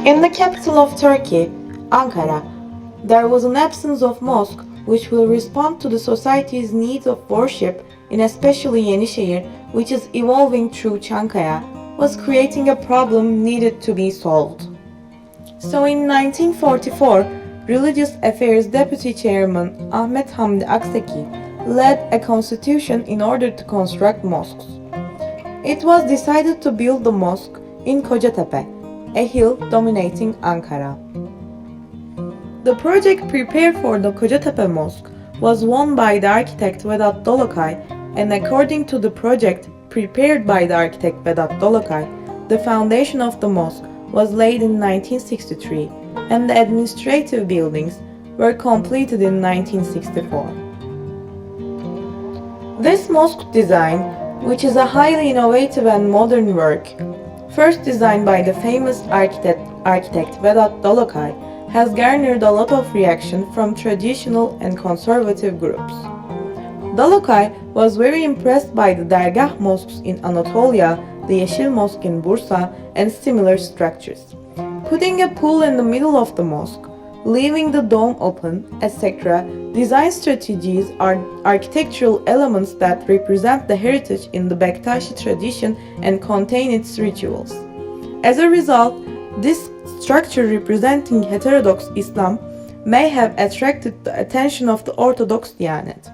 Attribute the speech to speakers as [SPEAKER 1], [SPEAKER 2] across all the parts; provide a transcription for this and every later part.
[SPEAKER 1] In the capital of Turkey, Ankara, there was an absence of mosque which will respond to the society's needs of worship in especially Yenişehir, which is evolving through Çankaya, was creating a problem needed to be solved. So in 1944, Religious Affairs Deputy Chairman Ahmet Hamdi Akseki led a constitution in order to construct mosques. It was decided to build the mosque in Kocatepe, a hill dominating Ankara. The project prepared for the Kocatepe Mosque was won by the architect Vedat Dalokay, and according to the project prepared by the architect Vedat Dalokay, the foundation of the mosque was laid in 1963 and the administrative buildings were completed in 1964. This mosque design, which is a highly innovative and modern work, first designed by the famous architect Vedat Dalokay, has garnered a lot of reaction from traditional and conservative groups. Dalokay was very impressed by the Dergah mosques in Anatolia, the Yeşil Mosque in Bursa, and similar structures. Putting a pool in the middle of the mosque, leaving the dome open, etc., design strategies are architectural elements that represent the heritage in the Bektashi tradition and contain its rituals. As a result, this structure representing heterodox Islam may have attracted the attention of the Orthodox Diyanet.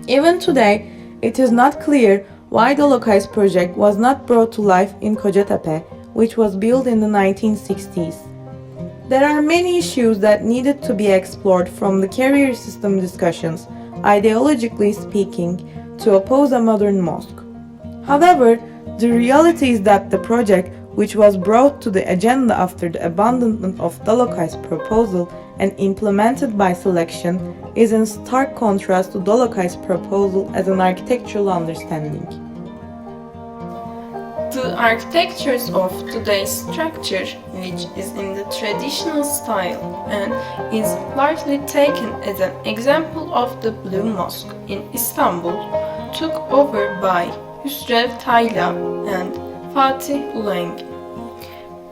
[SPEAKER 1] Even today, it is not clear why Dalokay's project was not brought to life in Kocatepe, which was built in the 1960s. There are many issues that needed to be explored, from the carrier system discussions, ideologically speaking, to oppose a modern mosque. However, the reality is that the project, which was brought to the agenda after the abandonment of Dalokay's proposal and implemented by selection, is in stark contrast to Dalokay's proposal as an architectural understanding.
[SPEAKER 2] The architectures of today's structure, which is in the traditional style and is largely taken as an example of the Blue Mosque in Istanbul, took over by Hüsrev Tayla and Fatih Uleng.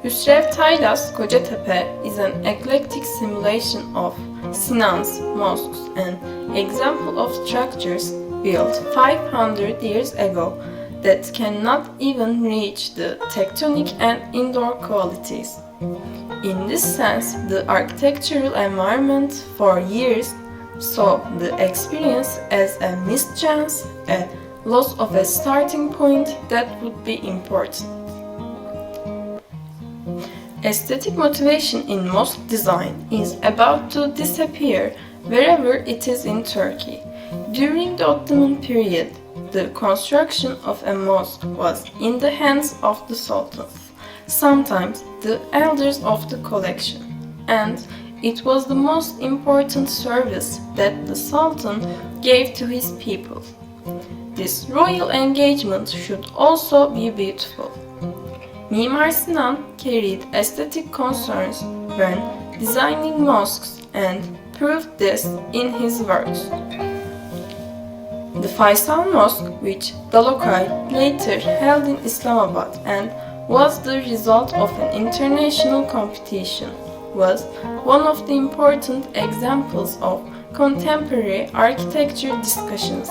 [SPEAKER 2] Hüsrev Tayla's Kocatepe is an eclectic simulation of Sinan's mosques, an example of structures built 500 years ago that cannot even reach the tectonic and indoor qualities. In this sense, the architectural environment for years saw the experience as a missed chance, a loss of a starting point that would be important. Aesthetic motivation in mosque design is about to disappear wherever it is in Turkey. During the Ottoman period, the construction of a mosque was in the hands of the sultans, sometimes the elders of the collection, and it was the most important service that the sultan gave to his people. This royal engagement should also be beautiful. Mimar Sinan carried aesthetic concerns when designing mosques and proved this in his works. The Faisal Mosque, which Dalokay later held in Islamabad and was the result of an international competition, was one of the important examples of contemporary architecture discussions.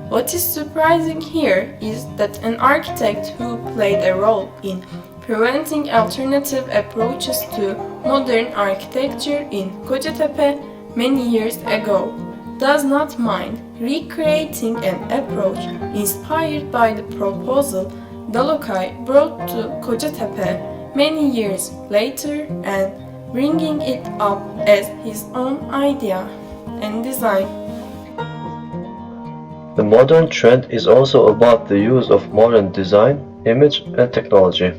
[SPEAKER 2] What is surprising here is that an architect who played a role in preventing alternative approaches to modern architecture in Kocatepe many years ago does not mind recreating an approach inspired by the proposal Dalokay brought to Kocatepe many years later and bringing it up as his own idea and design.
[SPEAKER 3] The modern trend is also about the use of modern design, image, and technology.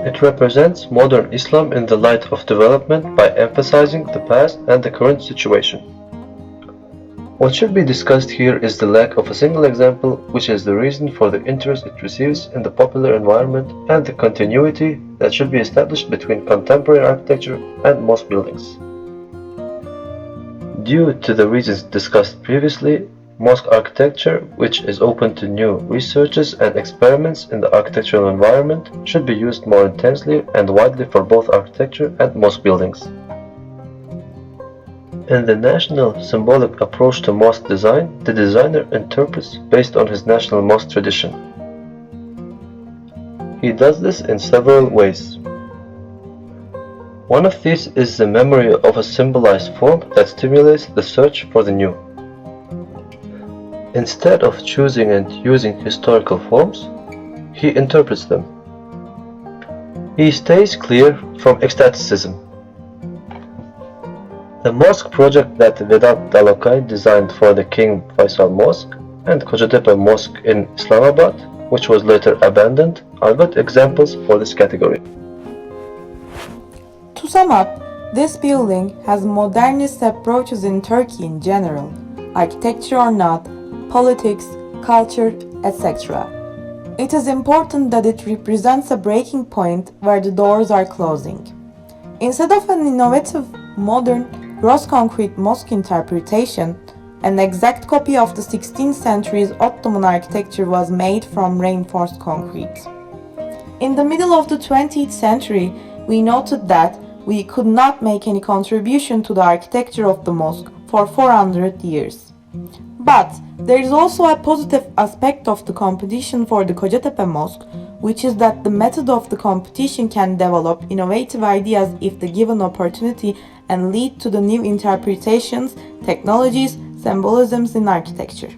[SPEAKER 3] It represents modern Islam in the light of development by emphasizing the past and the current situation. What should be discussed here is the lack of a single example, which is the reason for the interest it receives in the popular environment and the continuity that should be established between contemporary architecture and mosque buildings. Due to the reasons discussed previously, mosque architecture, which is open to new researches and experiments in the architectural environment, should be used more intensely and widely for both architecture and mosque buildings. In the national symbolic approach to mosque design, the designer interprets based on his national mosque tradition. He does this in several ways. One of these is the memory of a symbolized form that stimulates the search for the new. Instead of choosing and using historical forms, he interprets them. He stays clear from ecstaticism. The mosque project that Vedat Dalokay designed for the King Faisal Mosque and Kocatepe Mosque in Islamabad, which was later abandoned, are good examples for this category.
[SPEAKER 1] To sum up, this building has modernist approaches in Turkey in general, architecture or not, politics, culture, etc. It is important that it represents a breaking point where the doors are closing. Instead of an innovative, modern, gross concrete mosque interpretation, an exact copy of the 16th century's Ottoman architecture was made from reinforced concrete. In the middle of the 20th century, we noted that we could not make any contribution to the architecture of the mosque for 400 years. But there is also a positive aspect of the competition for the Kocatepe Mosque, which is that the method of the competition can develop innovative ideas if the given opportunity and lead to the new interpretations, technologies, symbolisms in architecture.